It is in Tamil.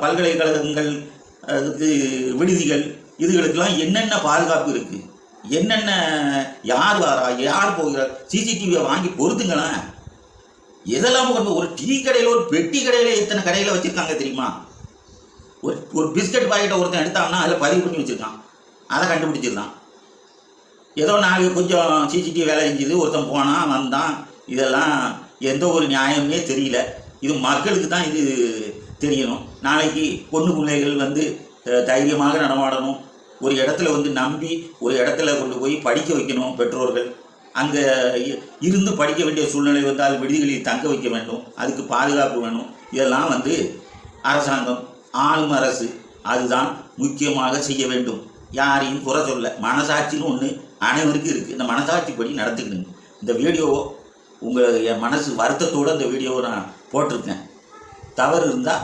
பல்கலைக்கழகங்கள், விடுதிகள், இதுகளுக்கெல்லாம் என்னென்ன பாதுகாப்பு இருக்குது, என்னென்ன யார் வாரா யார் போகிறார், சிசிடிவியை வாங்கி பொறுத்துங்களேன். எதெல்லாம் கொண்டு ஒரு டீ கடையில், ஒரு பெட்டி கடையில் எத்தனை கடையில் வச்சுருக்காங்க தெரியுமா? ஒரு பிஸ்கட் பாக்கெட்டை ஒருத்தன் எடுத்தாங்கன்னா அதில் பதிவு பண்ணி வச்சுருக்கான், அதை கண்டுபிடிச்சிருக்கான். ஏதோ நாளைக்கு கொஞ்சம் சிசிடிவி வேலை செஞ்சுது, ஒருத்தன் போனான் வந்தான், இதெல்லாம் எந்த ஒரு நியாயமே தெரியல. இது மக்களுக்கு தான் இது தெரியணும். நாளைக்கு பொண்ணு பிள்ளைகள் தைரியமாக நடமாடணும். ஒரு இடத்துல நம்பி ஒரு இடத்துல கொண்டு போய் படிக்க வைக்கணும் பெற்றோர்கள். அங்கே இருந்து படிக்க வேண்டிய சூழ்நிலை வந்தால் விடுதிகளில் தங்க வைக்க வேண்டும், அதுக்கு பாதுகாப்பு வேணும். இதெல்லாம் அரசாங்கம், ஆளும் அரசு அதுதான் முக்கியமாக செய்ய வேண்டும். யாரையும் குறை சொல்ல, மனசாட்சின்னு ஒன்று அனைவருக்கும் இருக்குது. இந்த மனசாட்சிப்படி நடத்துக்கணுங்க. இந்த வீடியோவோ என் மனசு வருத்தத்தோடு இந்த வீடியோவை நான் போட்டிருக்கேன். தவறு இருந்தால்